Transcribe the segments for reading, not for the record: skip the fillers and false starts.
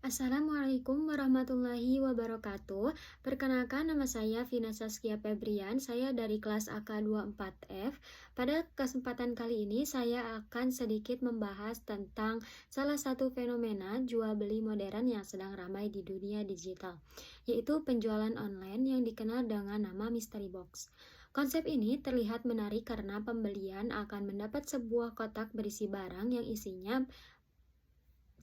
Assalamualaikum warahmatullahi wabarakatuh. Perkenalkan, nama saya Vina Saskia Febrian. Saya dari kelas AK24F. Pada kesempatan kali ini saya akan sedikit membahas tentang salah satu fenomena jual beli modern yang sedang ramai di dunia digital, yaitu penjualan online yang dikenal dengan nama mystery box. Konsep ini terlihat menarik karena pembelian akan mendapat sebuah kotak berisi barang yang isinya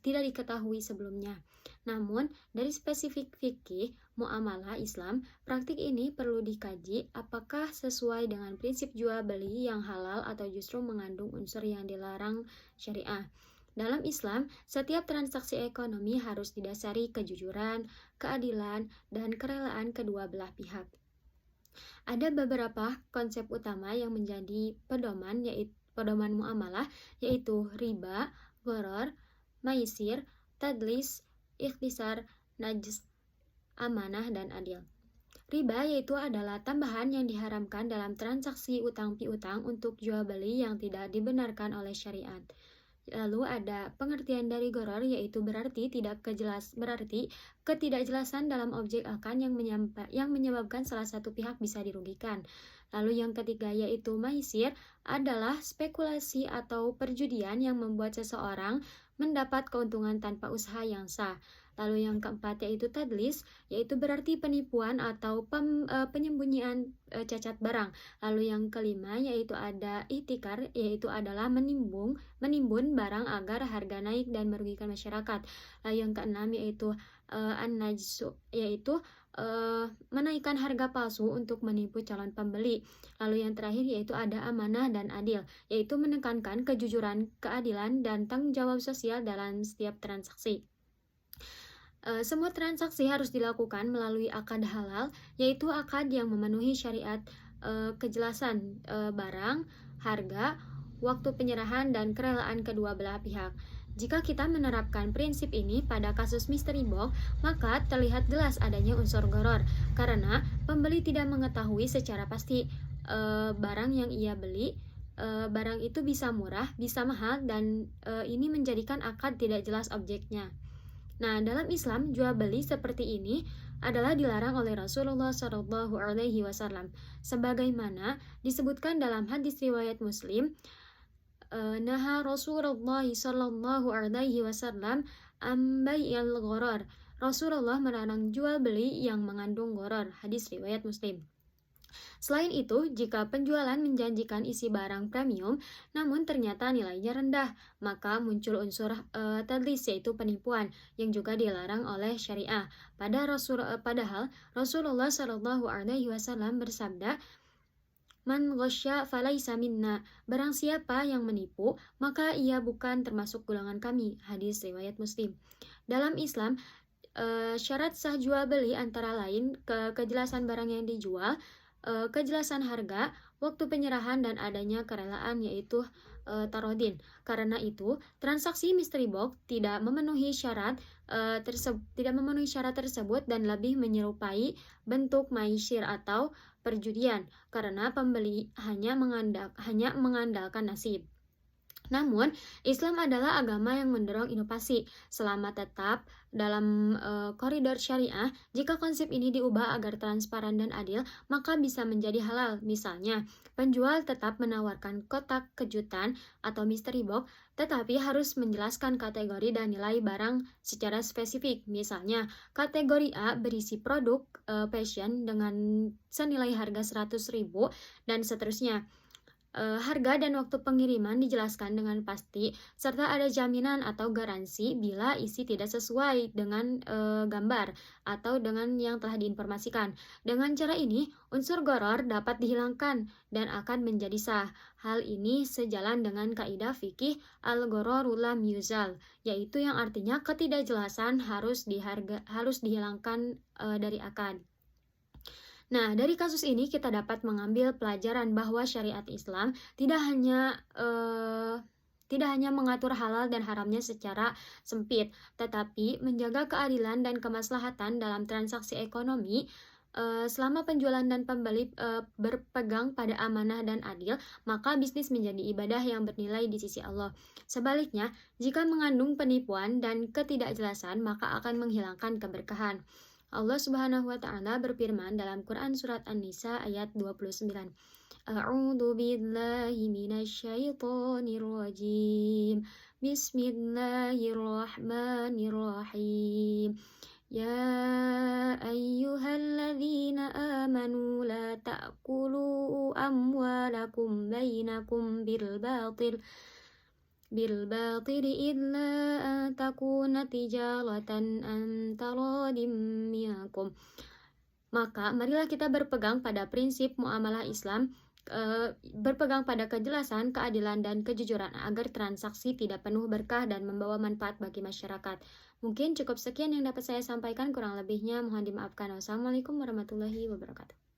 tidak diketahui sebelumnya. Namun, dari spesifik fikih muamalah Islam, praktik ini perlu dikaji apakah sesuai dengan prinsip jual beli yang halal atau justru mengandung unsur yang dilarang syariah. Dalam Islam, setiap transaksi ekonomi harus didasari kejujuran, keadilan, dan kerelaan kedua belah pihak. Ada beberapa konsep utama yang menjadi pedoman muamalah, yaitu riba, gharar, maisir, tadlis, ikhtisar, najs, amanah, dan adil. Riba yaitu adalah tambahan yang diharamkan dalam transaksi utang piutang untuk jual beli yang tidak dibenarkan oleh syariat. Lalu ada pengertian dari gharar, yaitu berarti ketidakjelasan dalam objek akan yang menyebabkan salah satu pihak bisa dirugikan. Lalu yang ketiga yaitu maisir adalah spekulasi atau perjudian yang membuat seseorang mendapat keuntungan tanpa usaha yang sah. Lalu yang keempat yaitu tadlis, yaitu berarti penipuan atau penyembunyian cacat barang. Lalu yang kelima yaitu ada ihtikar, yaitu adalah menimbun barang agar harga naik dan merugikan masyarakat. Lalu yang keenam yaitu an-najsu, yaitu menaikkan harga palsu untuk menipu calon pembeli. Lalu yang terakhir yaitu ada amanah dan adil, yaitu menekankan kejujuran, keadilan, dan tanggung jawab sosial dalam setiap transaksi. Semua transaksi harus dilakukan melalui akad halal, yaitu akad yang memenuhi syariat, kejelasan barang, harga, waktu penyerahan, dan kerelaan kedua belah pihak. Jika kita menerapkan prinsip ini pada kasus mystery box, maka terlihat jelas adanya unsur gharar, karena pembeli tidak mengetahui secara pasti barang yang ia beli. Barang itu bisa murah, bisa mahal, dan ini menjadikan akad tidak jelas objeknya. Nah, dalam Islam, jual beli seperti ini adalah dilarang oleh Rasulullah Shallallahu Alaihi Wasallam, sebagaimana disebutkan dalam hadis riwayat Muslim. Naha Rasulullah Shallallahu Alaihi Wasallam ambayil gharar. Rasulullah melarang jual beli yang mengandung gharar. Hadis riwayat Muslim. Selain itu, jika penjualan menjanjikan isi barang premium, namun ternyata nilainya rendah, maka muncul unsur tadlis, yaitu penipuan, yang juga dilarang oleh syariah. Padahal Rasulullah Shallallahu Alaihi Wasallam bersabda, Man ghasya falaisa minna. Barang siapa yang menipu, maka ia bukan termasuk golongan kami. Hadis riwayat Muslim. Dalam Islam, syarat sah jual beli antara lain kejelasan barang yang dijual, kejelasan harga, waktu penyerahan, dan adanya kerelaan, yaitu tarodin. Karena itu, transaksi mystery box tidak memenuhi syarat tersebut dan lebih menyerupai bentuk maisir atau perjudian, karena pembeli hanya mengandalkan nasib. Namun, Islam adalah agama yang mendorong inovasi. Selama tetap dalam koridor syariah, jika konsep ini diubah agar transparan dan adil, maka bisa menjadi halal. Misalnya, penjual tetap menawarkan kotak kejutan atau mystery box, tetapi harus menjelaskan kategori dan nilai barang secara spesifik. Misalnya, kategori A berisi produk fashion dengan senilai harga 100.000 dan seterusnya. Harga dan waktu pengiriman dijelaskan dengan pasti, serta ada jaminan atau garansi bila isi tidak sesuai dengan gambar atau dengan yang telah diinformasikan. Dengan cara ini, unsur gharar dapat dihilangkan dan akan menjadi sah. Hal ini sejalan dengan kaidah fikih al-ghararu lam yuzal, yaitu yang artinya ketidakjelasan harus dihilangkan dari akad. Nah, dari kasus ini kita dapat mengambil pelajaran bahwa syariat Islam tidak hanya mengatur halal dan haramnya secara sempit, tetapi menjaga keadilan dan kemaslahatan dalam transaksi ekonomi. Selama penjualan dan pembeli berpegang pada amanah dan adil, maka bisnis menjadi ibadah yang bernilai di sisi Allah. Sebaliknya, jika mengandung penipuan dan ketidakjelasan, maka akan menghilangkan keberkahan. Allah Subhanahu wa taala berfirman dalam Quran surat An-Nisa ayat 29. A'udzu billahi minasyaitonir rajim. Bismillahirrahmanirrahim. Ya ayyuhalladzina amanu la ta'kulu amwalakum bainakum bil batil illa an takuna tijaratan an taradim minkum. Maka marilah kita berpegang pada prinsip muamalah Islam, berpegang pada kejelasan, keadilan, dan kejujuran agar transaksi tidak penuh berkah dan membawa manfaat bagi masyarakat. Mungkin cukup sekian yang dapat saya sampaikan, kurang lebihnya mohon dimaafkan. Wassalamualaikum warahmatullahi wabarakatuh.